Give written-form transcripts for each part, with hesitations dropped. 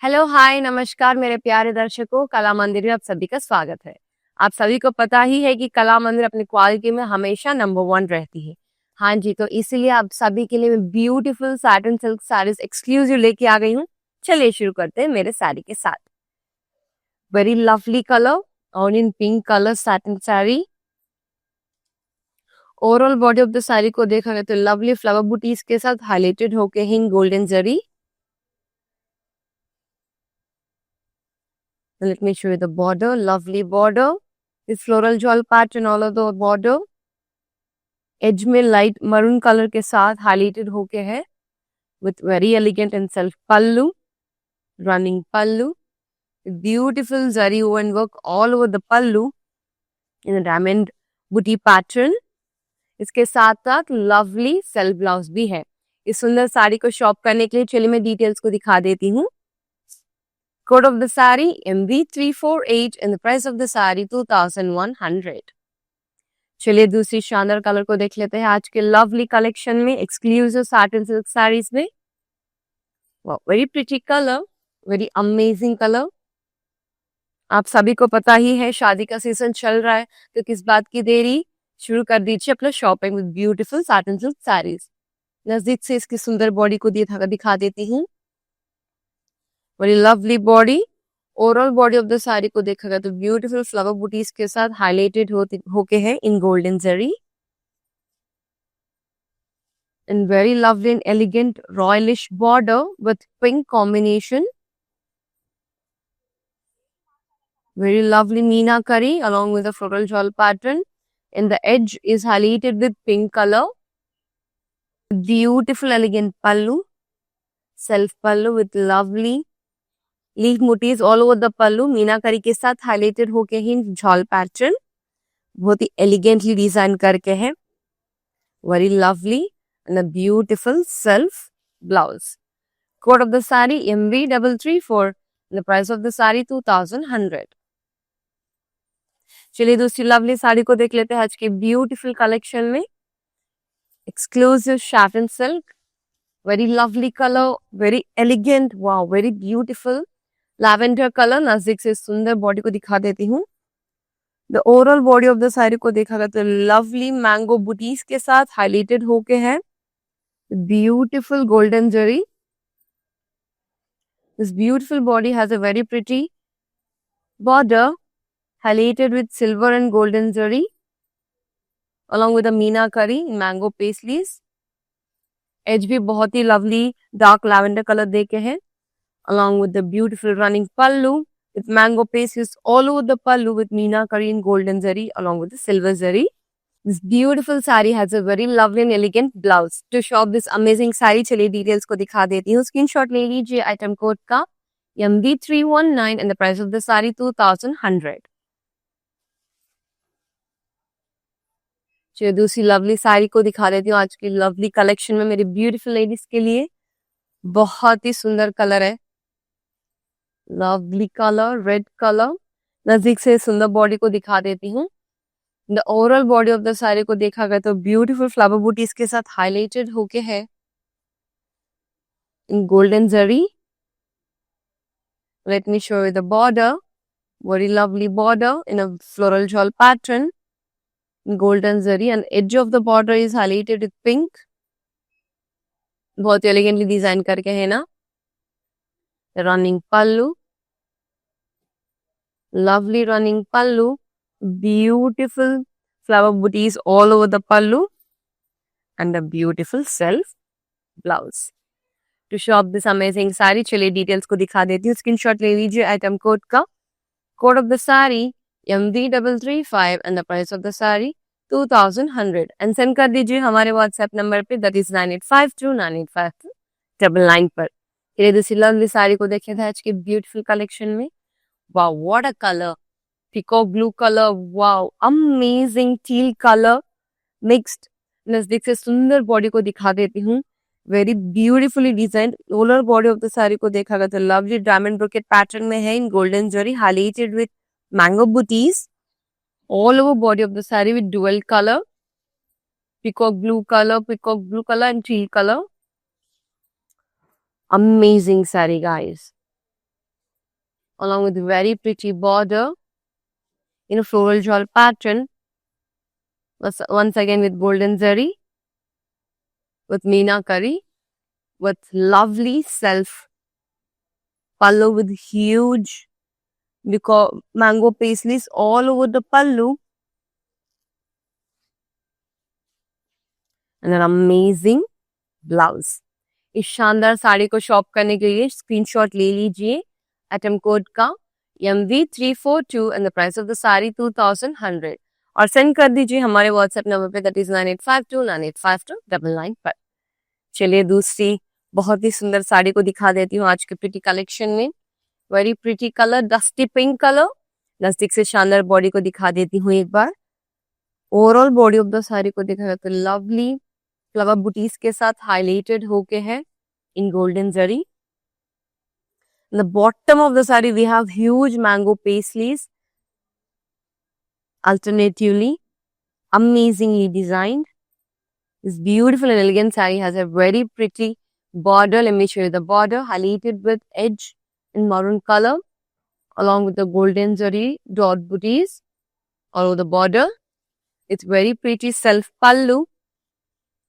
Hello hi नमस्कार मेरे प्यारे दर्शकों, कला मंदिर में आप सभी का स्वागत है। आप सभी को पता ही है कि कला मंदिर अपनी क्वालिटी में हमेशा नंबर वन रहती है। हाँ जी, तो इसीलिए आप सभी के लिए मैं beautiful satin silk saris exclusive लेके आ गई हूँ। चलिए शुरू करते हैं मेरे साड़ी के साथ। वेरी लवली कलर और in pink colour satin sari. Overall body of the sari को देखा गया तो लवली फ्लावर बूटीज के साथ हाईलाइटेड होके इन golden zari. Let me show you the border, lovely border with floral jewel pattern all over the border. Edge में light maroon colour के साथ हाईलाइटेड होके है with very elegant and self pallu, running pallu, beautiful zari woven work all over the pallu in a diamond booty pattern. इसके साथ साथ lovely self blouse भी है। इस सुंदर साड़ी को शॉप करने के लिए चलिए मैं डिटेल्स को दिखा देती हूँ। Code of the saree MV348 and the price of the saree 2100. चलिए दूसरी शानदार कलर को देख लेते हैं आज के लवली कलेक्शन में, एक्सक्लूसिव सैटिन सिल्क साड़ीज में। Very pretty colour, very amazing colour. आप सभी को पता ही है शादी का सीजन चल रहा है, तो किस बात की देरी, शुरू कर दीजिए अपना shopping with beautiful satin silk saris. नजदीक से इसकी सुंदर बॉडी को दिखा देती हूँ। Very lovely body. Overall body of the sari को देखा गया तो ब्यूटीफुल फ्लावर बूटीज के साथ हाईलाइटेड होके है in golden zari. And very lovely and elegant royalish border with pink combination. Very lovely Meena curry along with a floral jewel pattern. And the edge is highlighted with pink color. Beautiful elegant pallu. Self pallu with lovely leaf motifs all over the pallu meenakari के साथ highlighted होके ही झॉल pattern बहुत ही elegantly design करके है। Very lovely and a beautiful self blouse. Code of the sari MV334। The price of the sari 2100। चलिए दूसरी lovely sari को देख लेते हैं आज के ब्यूटीफुल कलेक्शन में। Exclusive satin silk, very lovely colour, very elegant, wow very beautiful lavender colour. नजदीक से सुंदर बॉडी को दिखा देती हूँ। The overall body of the sari को देखा गया तो लवली मैंगो बूटीज के साथ हाईलाइटेड होके है beautiful golden zari. This beautiful body has a very pretty border highlighted with silver and golden zari along with a meenakari mango paisleys. Edge भी बहुत ही लवली डार्क लैवेंडर कलर देके है along with the beautiful running pallu with mango pastels all over the pallu with meenakari in golden zari along with the silver zari. This beautiful saree has a very lovely and elegant blouse. To shop this amazing saree चलिए details को दिखा देती हूँ। Screenshot ले लीजिए item code का MV319 and the price of the saree 2100. चलिए दूसरी लवली साड़ी को दिखा देती हूँ आज की लवली कलेक्शन में मेरी ब्यूटीफुल लेडीज के लिए। बहुत ही सुंदर कलर है, लवली कलर, रेड कलर। नजदीक से सुंदर बॉडी को दिखा देती हूँ। The overall body of the sari को देखा गया तो ब्यूटीफुल फ्लावर बूटीज के साथ हाईलाइटेड होके है in golden zari. Let me show you the border, very lovely border in a floral jaal pattern in golden zari and edge of the border is highlighted with pink. बहुत elegantly design करके है ना। Running pallu, lovely running pallu, beautiful flower booties all over the pallu and a beautiful self blouse. To shop this amazing saree चलिए details को दिखा देती हूँ। Screenshot ले लीजिए आइटम कोड का। Code of the sari MV335 and the price of the saree 2100 and send कर दीजिए हमारे व्हाट्सएप नंबर पे that is 9852985299 पर। चलिए दूसरी लवली साड़ी को देखे थे आज के ब्यूटीफुल कलेक्शन में। Wow, what a color! Peacock blue color, wow, amazing teal color mixed. नजदीक से सुंदर बॉडी को दिखा देती हूँ। Very beautifully design roller body of the sari को देखा गया तो लवली डायमंड ब्रोकेट पैटर्न में है in golden zari highlighted with mango buttis all over body of the sari with dual colour, peacock blue color and teal color. Amazing saree, guys. along with very pretty border in a floral jewel pattern. Once again with golden zari, with meenakari, with lovely self pallu with huge mango paisleys all over the pallu, and an amazing blouse. इस शानदार साड़ी को shop करने के लिए screenshot ले लीजिए atom code का MV342 and the price of the sari 2100 और सेंड कर दीजिए हमारे व्हाट्सएप नंबर पे दैट इज 9852985299 पर। चलिए दूसरी बहुत ही सुंदर साड़ी को दिखा देती हूँ आज के प्रिटी कलेक्शन में। Very pretty colour, dusty pink colour. नजदीक से शानदार बॉडी को दिखा देती हूँ एक बार। Overall body of the sari को देखा तो लवली फ्लावर बुटीज के साथ हाईलाइटेड होके है in golden zari. In the bottom of the saree, we have huge mango paisleys, alternatively, amazingly designed. This beautiful and elegant saree has a very pretty border. Let me show you the border, highlighted with edge in maroon color, along with the golden zari dot booties all over the border. It's very pretty self pallu.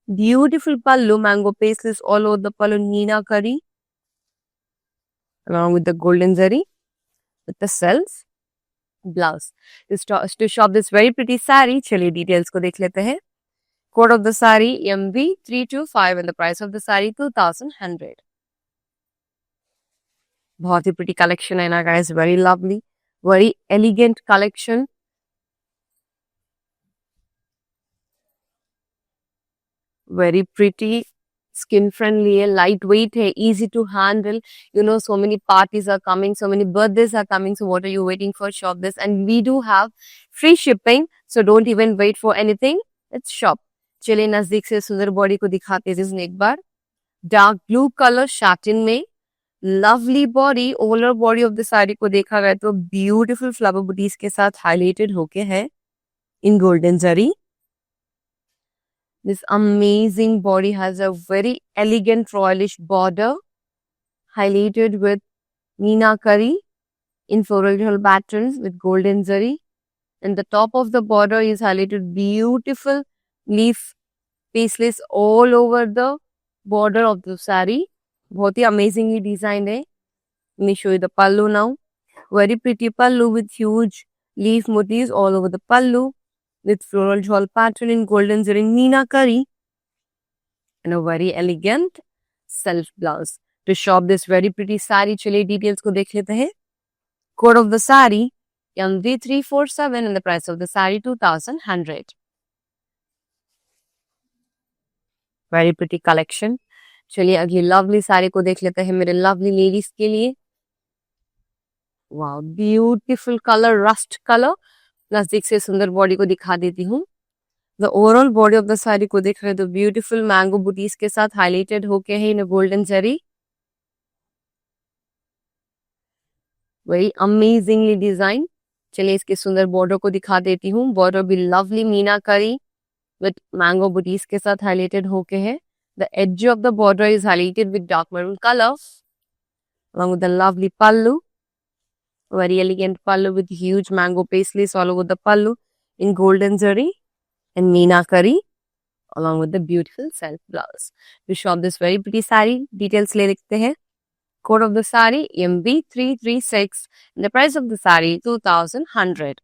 Beautiful pallu, mango paisleys all over the pallu, meenakari, along with the golden zari, with the self blouse. To shop this very pretty saree, चलिए details को देख लेते हैं. Code of the saree MV325 and the price of the saree 2100. बहुत ही pretty collection है ना guys, very lovely, very elegant collection. Very pretty, skin friendly है, lightweight है, easy to handle. You know, so many parties are coming, so many birthdays are coming. So what are you waiting for? Shop this, and we do have free shipping. So don't even wait for anything. Let's shop. चलिए नजदीक से सुंदर body को दिखाते हैं एक बार। Dark blue colour शैटिन में lovely body, overall body of the sari को देखा गया तो ब्यूटीफुल फ्लावर बूटीज के साथ हाईलाइटेड होके है in golden zari. This amazing body has a very elegant royalish border, highlighted with meenakari in floral patterns with golden zari. And the top of the border is highlighted beautiful leaf paisleys all over the border of the saree. बहुत ही amazingly designed है. Let me show you the pallu now. Very pretty pallu with huge leaf motifs all over the pallu, with floral jewel pattern in golden zari meenakari, and a very elegant self blouse. To shop this very pretty saree, चलिए details को देख लेते हैं. Code of the saree MV347 and the price of the saree 2100. Very pretty collection. चलिए अगली lovely sari को देख लेते हैं मेरे lovely ladies के लिए. Wow, beautiful color, rust color. नजदीक से सुंदर बॉडी को दिखा देती हूँ। The overall body of the sari को देख रहे हैं तो ब्यूटीफुल मैंगो बूटीज के साथ हाईलाइटेड होके है in golden zari. Very amazingly design. चलिए इसके सुंदर बॉर्डर को दिखा देती हूँ। बॉर्डर भी लवली मीनाकारी विद मैंगो बूटीज के साथ हाईलाइटेड होके है। The edge of the border is highlighted with dark maroon colour along with the lovely pallu. Very elegant pallu with huge mango paisleys all over the pallu in golden zari and meenakari along with the beautiful self blouse. To shop this very pretty saree, details ले लिखते हैं. Code of the saree MB336 and the price of the saree 2100.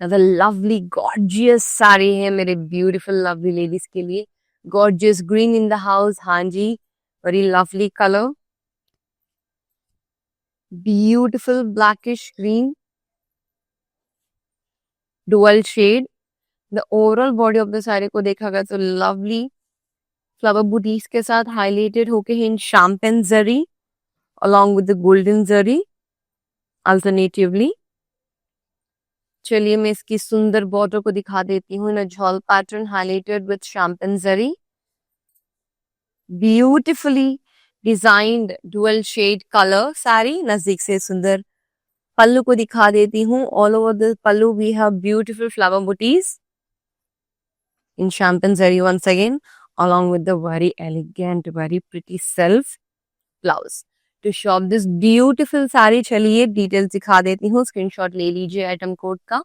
Another lovely gorgeous saree है मेरे beautiful lovely ladies के लिए. Gorgeous green in the house, हाँ जी, very lovely color. Beautiful blackish green, dual shade. The overall body of the saree को देखा गया तो lovely flower booties के साथ highlighted होके है in champagne zari along with the golden zari alternatively. चलिए मैं इसकी सुंदर बॉर्डर को दिखा देती हूँ in a jewel pattern highlighted with champagne zari. Beautifully designed dual shade color saree. नजदीक से सुंदर पल्लू को दिखा देती हूँ. All over the pallu we have beautiful flower booties in champagne zari once again along with the very elegant, very pretty self blouse. To shop this beautiful sari, चलिए details दिखा देती हूँ, स्क्रीनशॉट ले लीजिए आइटम कोड का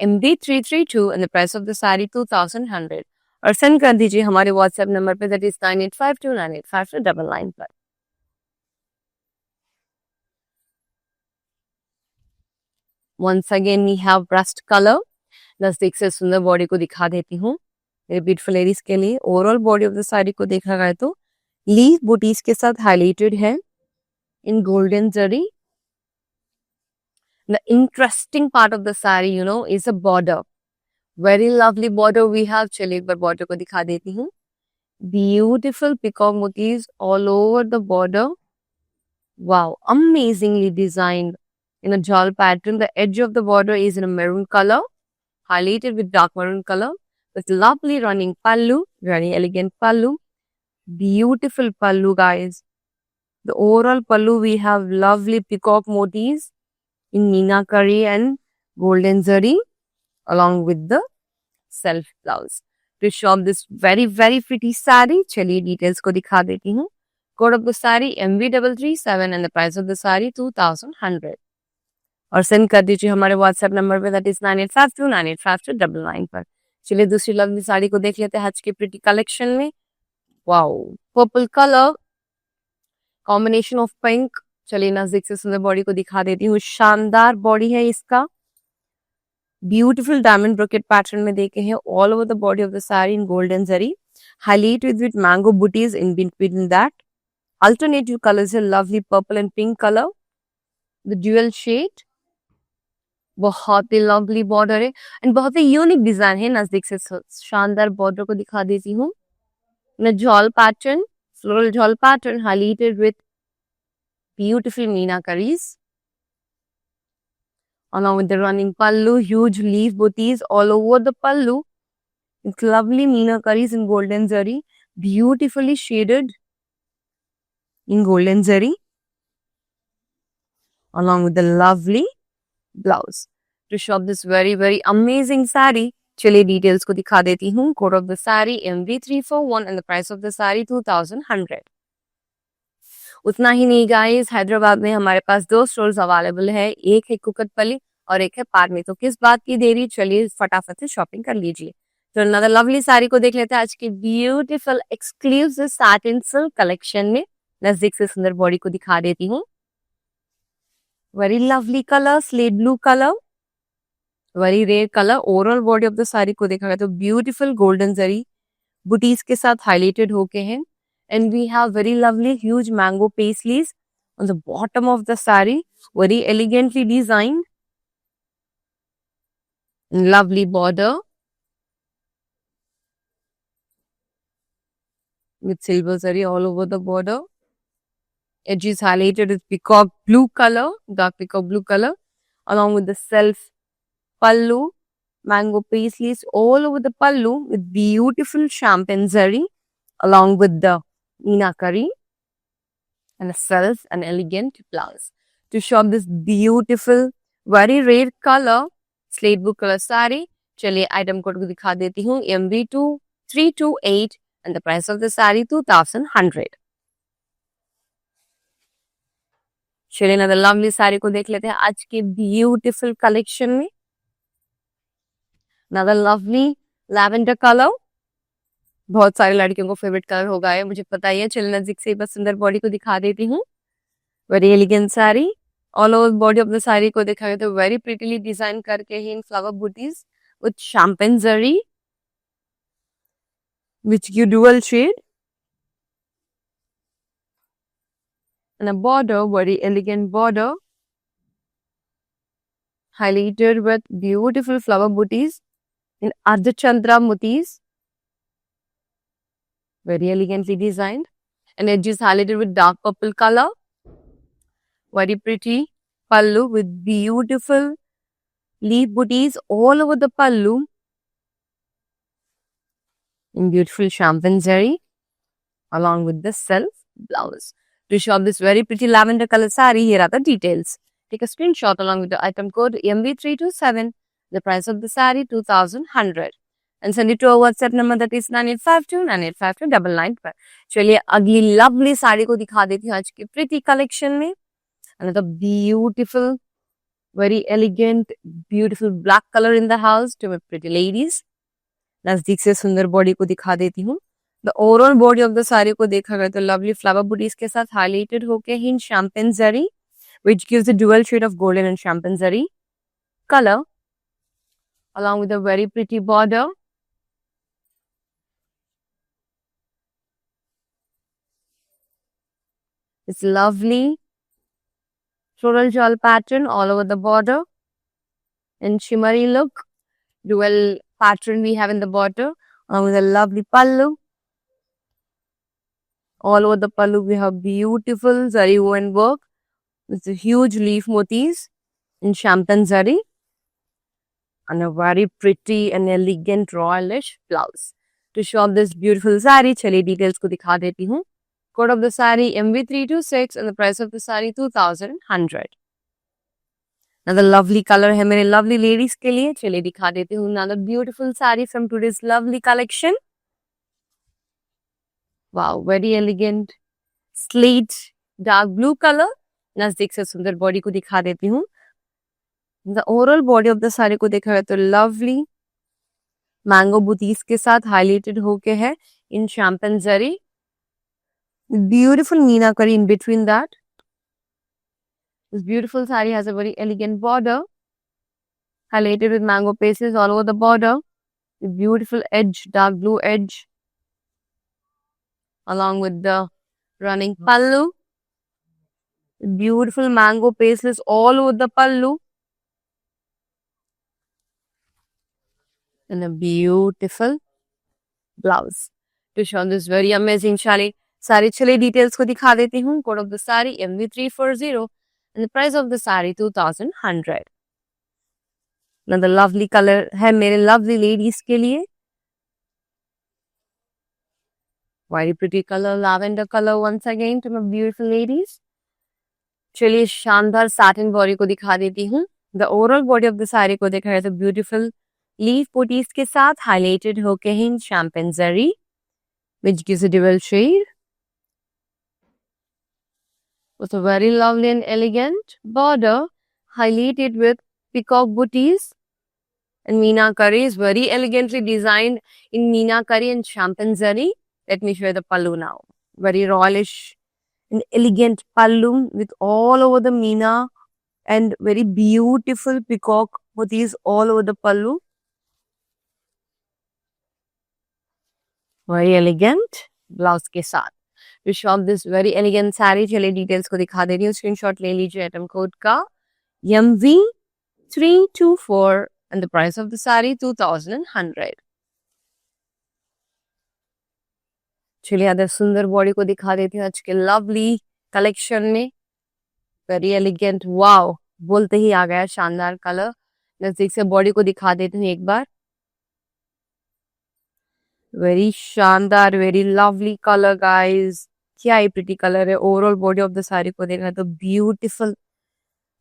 MB332 and the price of the sari 2100 और send कर दीजिए हमारे व्हाट्सएप नंबर पे दैट इज 9852985299 पर। Once again we have rust color। नजदीक से सुंदर बॉडी को दिखा देती हूँ मेरे ब्यूटीफुल लेडीज के लिए। Overall body of the sari को देखा गया तो लीफ बूटीज के साथ हाईलाइटेड है in golden zari। The interesting part of the saree, is a border. Very lovely border we have। चलिए एक बार border को दिखा देती हूँ। Beautiful peacock motifs all over the border। Wow, amazingly designed in a jewel pattern। The edge of the border is in a maroon color, highlighted with dark maroon color, with lovely running pallu, very elegant pallu, beautiful pallu guys। The overall pallu we have lovely peacock motifs in meenakari and golden zari along with the self blouse। To shop this very very pretty saree, चलिए details को दिखा देती हूँ। Code of the saree MV337 and the price of the saree 2100 और send कर दीजिए हमारे WhatsApp number पे दैट इज 9852985299 पर। चलिए दूसरी लवली साड़ी को देख लेते हैं आज के प्रिटी कलेक्शन में। Wow, purple colour combination of pink. चलिए नजदीक से सुंदर बॉडी को दिखा देती हूँ। शानदार बॉडी है इसका, ब्यूटीफुल डायमंड ब्रोकेट पैटर्न में देखे हैं all over the body of the sari in golden zari, highlighted with mango butis in between that. Alternative colours है lovely purple and pink colour, the dual shade. बहुत ही लवली बॉर्डर है and बहुत ही unique design है। नजदीक से शानदार बॉर्डर को दिखा देती हूँ। जॉल pattern, floral jaal pattern highlighted with beautiful meenakaris along with the running pallu, huge leaf booties all over the pallu. It's lovely meenakaris in golden zari, beautifully shaded in golden zari along with the lovely blouse। To shop this very very amazing saree, चलिए details को दिखा देती हूँ। Code of the sari MV341 and the price of the sari 2100। उतना ही नहीं guys, Hyderabad में हमारे पास 2 stores available है, एक है कुकटपल्ली और एक है पार्क में। तो किस बात की देरी, चलिए फटाफट से शॉपिंग कर लीजिए। तो अनदर लवली साड़ी को देख लेते हैं आज की beautiful exclusive satin silk collection में। नजदीक से सुंदर बॉडी को दिखा देती हूँ। Very lovely colour, slate blue colour, very rare colour. Overall body of the sari को देखा गया तो ब्यूटीफुल गोल्डन जरी बुटीज के साथ हाईलाइटेड होके हैं and we have very lovely huge mango paisleys on the bottom of the sari, very elegantly designed, lovely border with silver zari all over the border. Edge is highlighted with peacock blue color, dark peacock blue color, along with the self pallu, mango paisleys all over the pallu with beautiful champagne zari, along with the meenakari and a self and elegant blouse. To shop this beautiful, very rare color, slate blue color saree, चलिए item code को दिखा देती हूँ। MV2328 and the price of the saree 2100। चलिए ना lovely sari को देख लेते हैं आज के ब्यूटीफुल कलेक्शन में। another lovely lavender color, बहुत सारे लड़कियों को फेवरेट कलर होगा है, मुझे पता ही है। चलिए नजदीक से बस सुंदर बॉडी को दिखा देती हूँ। Very elegant sari, all over body of the sari को देखा गया तो वेरी प्रिटीली डिजाइन करके ही in flower butis with champagne zari which give dual shade and a border, very elegant border highlighted with beautiful flower booties in Ardhachandra motifs, very elegantly designed, and edges highlighted with dark purple color, very pretty pallu with beautiful leaf booties all over the pallu in beautiful champagne zari along with the self blouse. To shop this very pretty lavender color saree, here are the details. Take a screenshot along with the item code MV327, the price of the saree 2100 and send it to our WhatsApp number that is 9852985299 पर। चलिए अगली lovely sari को दिखा देती हूँ आज की प्रीति collection में। Another beautiful, very elegant, beautiful black color in the house to my pretty ladies। नजदीक से सुंदर बॉडी को दिखा देती हूँ। The overall body of the sari को देखा गया तो लवली फ्लावर बूटीज के साथ हाईलाइटेड होके ही in champagne zari which gives a dual shade of golden and champagne zari color along with a very pretty border। It's lovely floral jewel pattern all over the border and shimmery look, dual pattern we have in the border along with a lovely pallu। All over the pallu we have beautiful zari woven work with the huge leaf motifs in champagne zari and a very pretty and elegant royalish blouse। To show off this beautiful saree, चलिए details को दिखा देती हूँ। Code of the saree MV326 and the price of the saree 2100। Another lovely color है मेरे lovely ladies के लिए, चलिए दिखा देती हूँ another beautiful saree from today's lovely collection। Wow, very elegant slate dark blue color। नजदीक से सुंदर बॉडी को दिखा देती हूँ। The overall body of the saree को देखा गया तो lovely मैंगो बुटीज के साथ हाईलाइटेड होके है in champagne zari, beautiful meenakari in between that। This beautiful saree has a very elegant border highlighted with mango pastes all over the border, the beautiful edge, dark blue edge along with the running pallu, beautiful mango pastes all over the pallu and a beautiful blouse to show this very amazing saree। चलिए details को दिखा देती हूँ। Code of the saree MV340 and the price of the saree 2100। Another lovely color है मेरे lovely ladies के लिए, very pretty color, lavender color once again to my beautiful ladies। चलिए शानदार satin body को दिखा देती हूँ। The overall body of the saree को देखा है तो beautiful leaf booties के साथ highlighted होके ही champagne zari which gives a dual shade with a very lovely and elegant border highlighted with peacock booties and meenakari is very elegantly designed in meenakari and champagne zari। Let me show you the pallu now। Very royalish and elegant pallu with all over the meena and very beautiful peacock motifs all over the pallu। Very elegant blouse के साथ। To shop this very elegant saree, चलिए details को दिखा दे रही हूँ। Screenshot ले लीजिए item code का MV324 and the price of the saree 2100। चलिए अदर सुंदर बॉडी को दिखा देती हूँ आज के लवली कलेक्शन में। वेरी एलिगेंट, वाओ बोलते ही आ गया शानदार कलर। नजदीक से बॉडी को दिखा देती हूँ एक बार। वेरी शानदार, वेरी लवली कलर गाइस, क्या ही प्रिटी कलर है। Overall body of the sari को देखा तो ब्यूटीफुल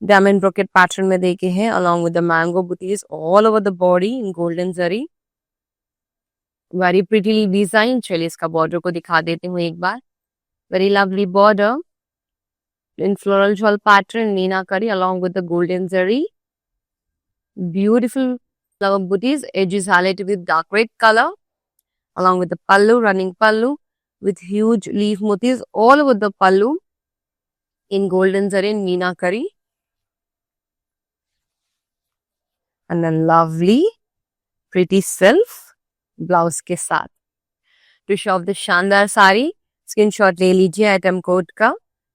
डायमंड ब्रोकेट पैटर्न में देखे हैं along with the mango booties all over the body in golden zari। Very prettily design. चलिए इसका बॉर्डर को दिखा देती हूँ एक बार। Very lovely border in floral jewel pattern meenakari along with the golden zari, beautiful flower booties, edges highlighted with dark red color along with the pallu, running pallu with huge leaf motifs all over the pallu in golden zari and meenakari and a lovely pretty self blouse के साथ। To shop the शानदार sari screenshot ले लीजिए item code का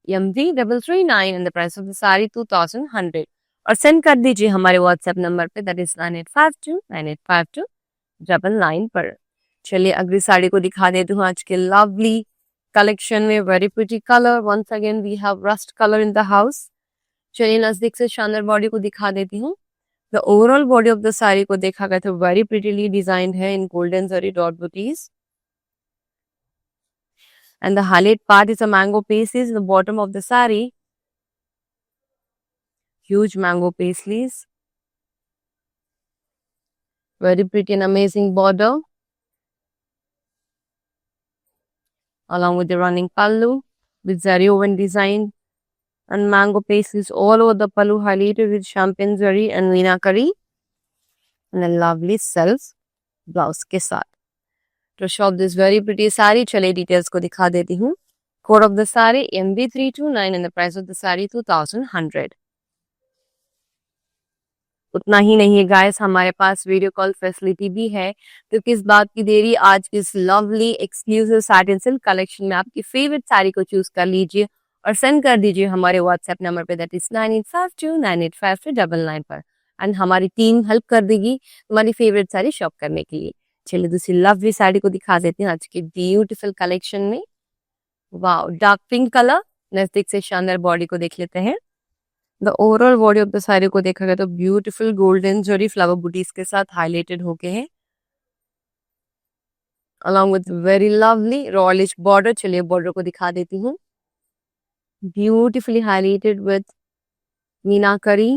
MV339 and the price of the saree 2100 और send कर दीजिए हमारे व्हाट्सएप नंबर पे that is 9852985299 पर। चलिए अगली साड़ी को दिखा देती हूँ आज के लवली कलेक्शन में। Very pretty colour, once again we have rust colour in the house. चलिए नजदीक से शानदार बॉडी को दिखा देती हूँ। The overall body of the sari को देखा गया तो वेरी प्रिटीली डिजाइंड है in golden zari dot butis and the highlight part is a mango pasties in the bottom of the saree. Huge mango paisleys Very pretty and amazing border. Along with the running pallu with zari woven design and mango pastes all over the pallu highlighted with champagne zari and meenakari and a lovely self blouse के साथ. To shop this very pretty saree, चले details को दिखा देती हूँ. Code of the saree MB329 and the price of the saree 2100. उतना ही नहीं है गाइस, हमारे पास वीडियो कॉल फैसिलिटी भी है, तो किस बात की देरी, आज इस lovely exclusive satin silk collection में आपकी फेवरेट साड़ी को चूज कर लीजिए और सेंड कर दीजिए हमारे व्हाट्सएप नंबर पे दैट इज 9852985399 पर एंड हमारी टीम हेल्प कर देगी तुम्हारी फेवरेट साड़ी शॉप करने के लिए. चलिए दूसरी लवली साड़ी को दिखा देते हैं आज के ब्यूटीफुल कलेक्शन में. वाओ, डार्क पिंक कलर, नजदीक से शानदार बॉडी को देख लेते हैं. The overall body of the sari को देखा गया तो beautiful golden zari flower butis के साथ हाईलाइटेड होके है along with very lovely royalish border. चलिए बॉर्डर को दिखा देती हूँ. Beautifully highlighted with meenakari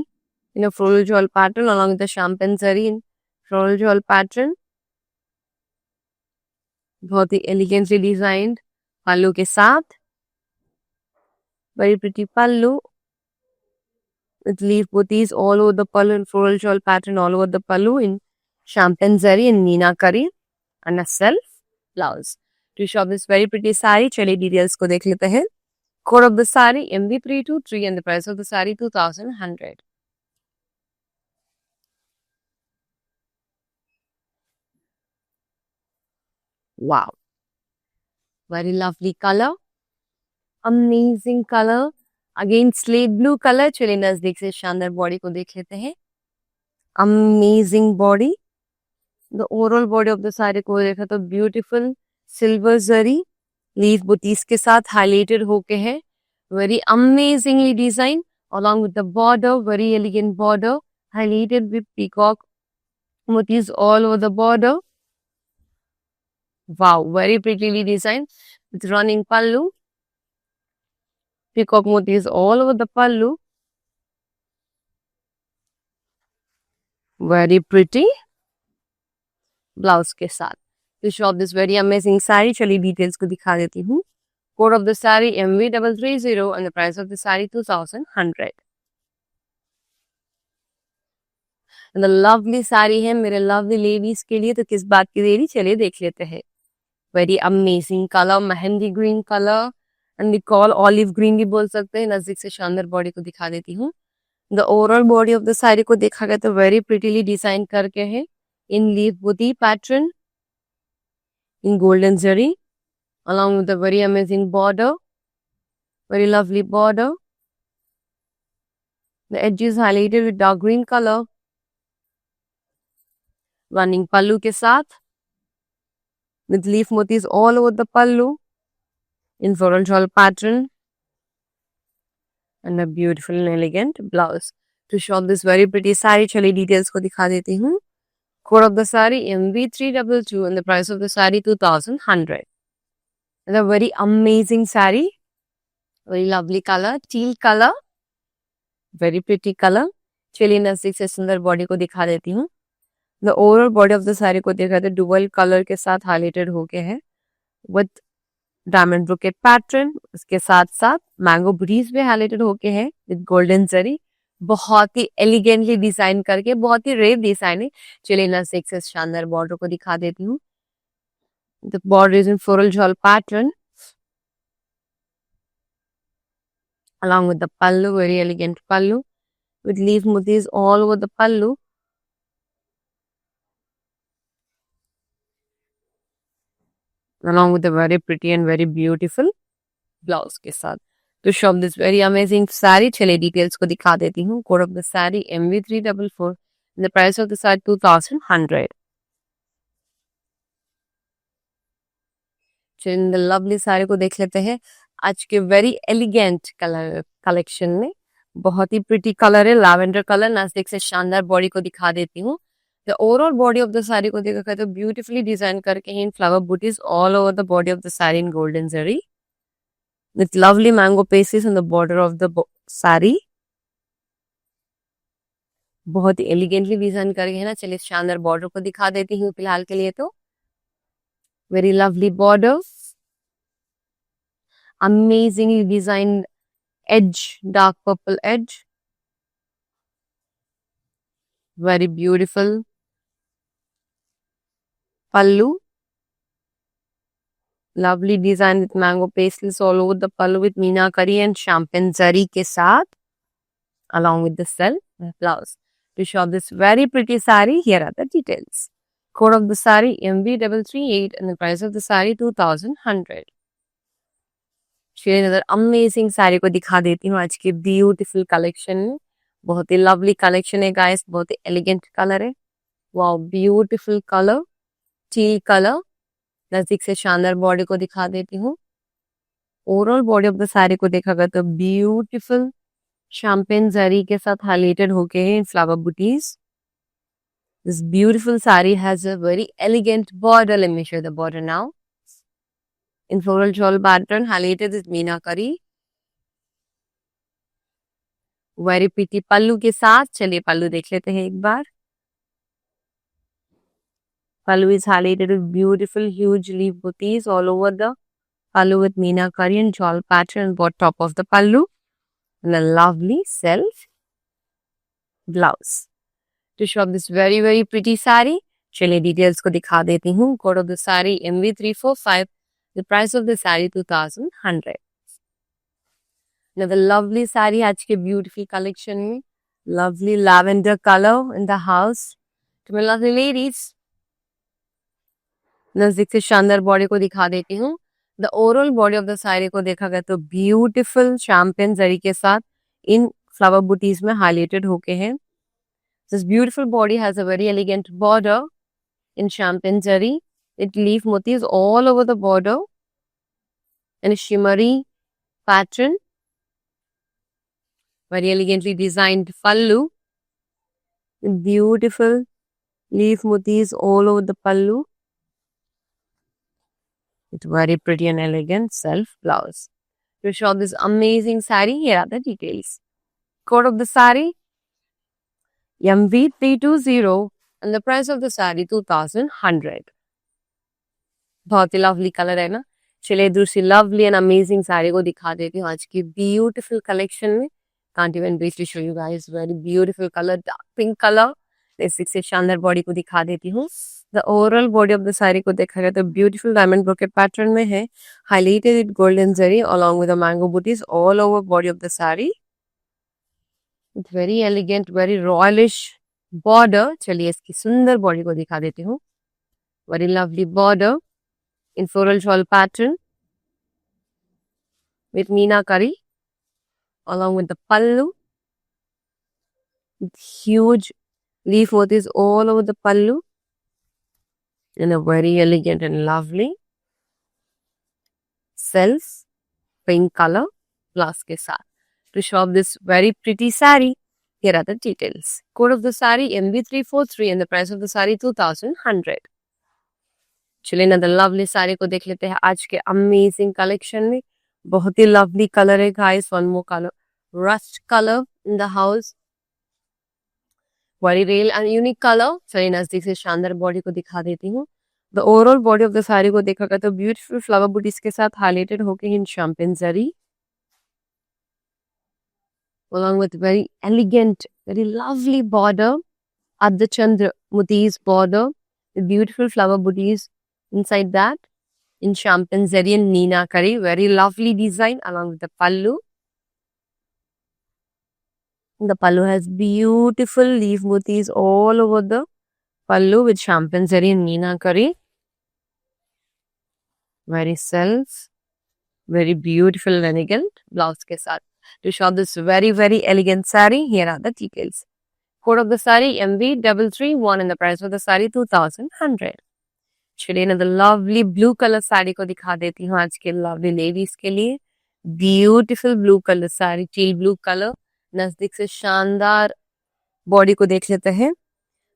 in a floral jaal pattern along with the champagne zari in floral jaal pattern. बहुत ही एलिगेंटली डिजाइंड पल्लू के साथ. Very pretty pallu with leaf booties all over the pallu and floral shawl pattern all over the pallu in champagne zari and meenakari and a self blouse. To shop this very pretty saree, चलिए details को देख लेते हैं. Code of the saree MB323 and the price of the saree 2100. Wow, very lovely color, amazing color. Again slate blue colour. चलिए नजदीक से शानदार body को देख लेते हैं. Amazing body. The overall body of the sari को देखा तो beautiful silver zari leaf butis के साथ हाईलाइटेड होके है. Very amazingly design along with the border, very elegant border highlighted with peacock motifs all over the border. Wow, very prettily design with running pallu, peacock motifs all over the pallu. Very pretty blouse के साथ. To shop this very amazing saree, चलिए details को दिखा देती हूँ. Code of the saree MV330 and the price of the saree 2100. And the lovely saree है मेरे lovely ladies के लिए, तो किस बात की देरी, चलिए देख लेते हैं. Very amazing color, mehndi green color and call olive green भी बोल सकते हैं. नजदीक से शानदार बॉडी को दिखा देती हूँ. The overall body of the sari को देखा गया तो वेरी प्रिटीली डिजाइन करके है in leaf buti pattern in golden zari along with the very amazing border, very lovely border. The edges highlighted with dark green colour. Running pallu के साथ with leaf motifs all over the pallu in floral shawl pattern and a beautiful and elegant blouse. To shop this very pretty saree, चलिए details को दिखा देती हूँ. Code of the saree MV322 and the price of the saree 2100. And a very amazing saree, very lovely color, teal color, very pretty color. चलिए नजदीक से सुंदर body को दिखा देती हूँ. The overall body of the saree को देखा तो डुअल कलर के साथ हाईलाइटेड होके है with डायमंड ब्रोकेट पैटर्न. उसके साथ साथ मैंगो ब्रीज भी हाईलाइटेड होके है विद गोल्डन जरी. बहुत ही एलिगेंटली डिजाइन करके, बहुत ही रेयर डिजाइन है. चलिए नजदीक से शानदार बॉर्डर को दिखा देती हूँ. The border is in floral jaal pattern along with the pallu, very elegant pallu with leaf motifs all over the pallu. Along with a very pretty and very beautiful blouse के साथ. To shop this very amazing saree, चलिए details को दिखा देती हूँ. Code of the saree MV344 and the price of the saree 2100. चलिए the lovely saree को देख लेते हैं. आज के very elegant कलर कलेक्शन में बहुत ही pretty कलर है, लैवेंडर कलर. नजदीक से शानदार बॉडी को दिखा देती हूँ. The overall body of the saree को देखा तो beautifully डिजाइन करके इन flower booties all over the body of the saree in golden zari with lovely mango pastes on the border of the saree. बहुत ही elegantly design करके है ना। चलिए शानदार बॉर्डर को दिखा देती हूँ फिलहाल के लिए। तो very lovely border, amazingly design edge, dark purple edge, very beautiful pallu, lovely design with mango pastels all over the pallu with meenakari and champagne zari के साथ, along with the self blouse. To shop this very pretty sari, here are the details. Code of the sari MB338 and the price of the sari 2100. चलिए नजर amazing sari को दिखा देती हूँ आज के ब्यूटीफुल कलेक्शन में। बहुत ही लवली कलेक्शन है गाइस, बहुत ही एलिगेंट कलर है। Wow, beautiful colour, teal colour. नजदीक से शानदार बॉडी को दिखा देती हूँ। Overall body of the sari को देखा गया तो ब्यूटीफुल शैंपेन जरी के साथ हाईलाइटेड होके हैं in flower butis. This beautiful sari has a very elegant border. Let me show the border now. In floral shawl pattern, highlighted with meenakari. Very pretty pallu के साथ। चलिए पल्लू देख लेते हैं एक बार। Pallu is highlighted with beautiful huge leaf booties all over the pallu with meenakari and shawl pattern on top of the pallu and a lovely self blouse. To shop this very pretty sari, चलिए details को दिखा देती हूँ। Code of the sari MV345. The price of the saree 2100. Another lovely saree आज के beautiful collection में। Lovely lavender color in the house. To my lovely ladies. नजदीक से शानदार बॉडी को दिखा देती हूँ। The overall body of the sari को देखा गया तो ब्यूटीफुल शैंपेन जरी के साथ इन फ्लावर बूटीज में हाईलाइटेड होके हैं। This beautiful body has a very elegant border in champagne zari. It leaf motifs all over the border and a shimmery pattern. Very elegantly designed pallu with beautiful leaf motifs all over the pallu. It's very pretty and elegant self blouse. To shop this amazing saree, here are the details. Code of the saree MV320 and the price of the saree 2100. बहुत ही lovely colour है ना। चलिए दूसरी lovely and amazing sari को दिखा देती हूँ आज की ब्यूटीफुल कलेक्शन में। Can't even wait to show you guys very beautiful color, dark pink color. Basic से शानदार बॉडी को दिखा देती हूँ। The overall body of the sari को देखा गया तो ब्यूटीफुल डायमंड ब्रोकेट पैटर्न में है, highlighted with golden zari along with the mango booties all over body of the saree. It's very elegant, very royalish border. चलिए इसकी सुंदर बॉडी को दिखा देती हूँ। Very lovely border in floral shawl pattern with meenakari along with the pallu. Huge leaf motifs all over the pallu in a very elegant and lovely self pink color blouse के साथ. To shop this very pretty saree, here are the details. Code of the saree MB343 and the price of the saree 2100. चलिए ना the lovely sari को देख लेते हैं आज के अमेजिंग कलेक्शन में। बहुत ही लवली कलर है guys. One more colour, rust colour in the house, very real and unique colour. चलिए नजदीक से शानदार बॉडी को दिखा देती हूँ। The overall body of the sari को देखा गया तो ब्यूटीफुल फ्लावर बूटीज के साथ हाईलाइटेड होके in champagne zari along with very elegant, very lovely border, Ardhachandra motifs border with beautiful flower booties inside that in champagne zari and meenakari. Very lovely design along with the pallu. The pallu has beautiful leaf motifs all over the pallu with champagne zari and meenakari. Very self, very beautiful and elegant blouse के साथ. To shop this very elegant saree, here are the details. Code of the saree MV331 and the price of the saree 2100. चलिए ना the lovely blue colour sari को दिखा देती हूँ आज के लवली लेडीज के लिए। Beautiful blue colour sari, teal blue colour. नजदीक से शानदार बॉडी को देख लेते हैं।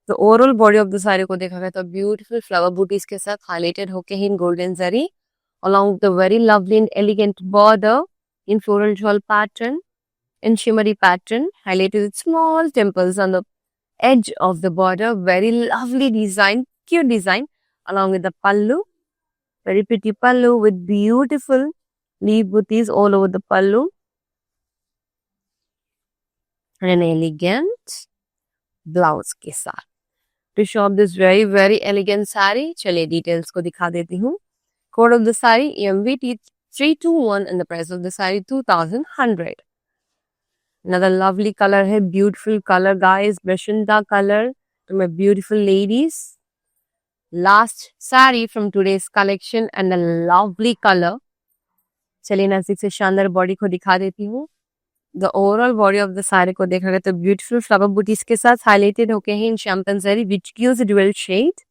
तो overall body of the sari को देखा गया तो ब्यूटीफुल फ्लावर बूटीज के साथ हाईलाइटेड होके ही in golden zari along with the very lovely and elegant border in floral shawl pattern and shimmery pattern highlighted with small temples on the edge of the border. Very lovely design, cute design, along with the pallu. Very pretty pallu with beautiful leaf booties all over the pallu. And an elegant blouse के साथ. To shop this very very elegant saree, चलिए details को दिखा देती हूँ. Code of the saree EMVT 321 and the price of the saree 2100. Another lovely color है, beautiful color guys, Bashanta color to my beautiful ladies. Last saree from today's collection and a lovely color. चलिए नजदीक से शानदार body को दिखा देती हूँ. The overall body of the saree को देखा गया तो beautiful flower booties के साथ highlighted होके हैं in champagne saree which gives a dual shade.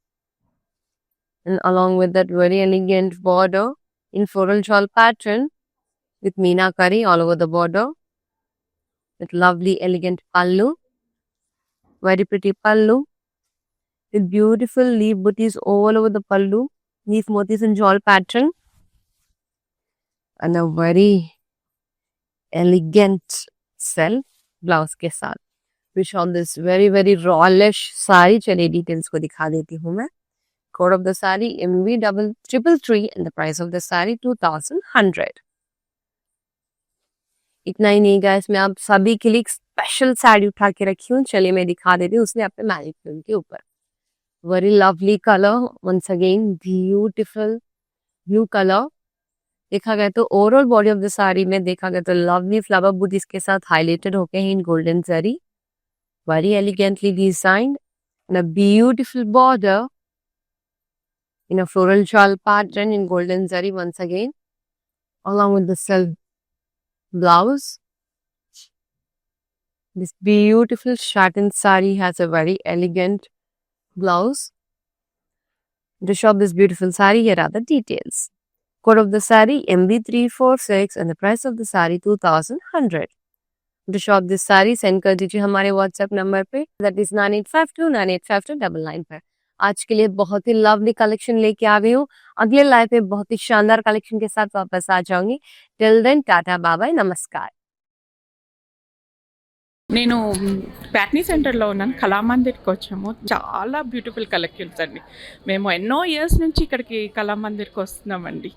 And along with that very elegant border in floral shawl pattern with meenakari all over the border. With lovely elegant pallu. Very pretty pallu. With beautiful leaf booties all over the pallu. Leaf motifs in shawl pattern. And a very elegant self blouse के साथ. Which on this very very rawish saree. चलिए details को दिखा देती हूँ मैं. Code of the saree MV333 and the price of the saree 2100. इतना ही नहीं गाइस, मैं आप सभी के लिए एक स्पेशल साड़ी उठा के रखी हूँ. चलिए मैं दिखा देती हूँ उसने अपने मैरिज फिल्म के ऊपर. Very lovely colour, once again beautiful blue colour. देखा गया तो overall body of the sari में देखा गया तो लवली फ्लावर बूटीज के साथ हाईलाइटेड होके हैं in golden zari. Very elegantly designed and a beautiful border in a floral shawl pattern in golden zari once again, along with the self blouse. This beautiful satin sari has a very elegant blouse. To shop this beautiful sari, here are the details. Code of the sari MB346 and the price of the sari 2100. To shop this sari, send कर दीजिए हमारे WhatsApp number पे, that is 9852985299 पर. आज के लिए बहुत ही लवली कलेक्शन लेके आ गई हूँ. अगले लाइव पे बहुत ही शानदार कलेक्शन के साथ वापस आ जाऊंगी. टिल देन टाटा बाय नमस्कार. నేను ప్యాట్నీ సెంటర్లో ఉన్నాను. కళామందిర్కి వచ్చాము. చాలా బ్యూటిఫుల్ కలెక్షన్స్ అండి. మేము ఎన్నో ఇయర్స్ నుంచి ఇక్కడికి కళామందిర్కి వస్తున్నామండి.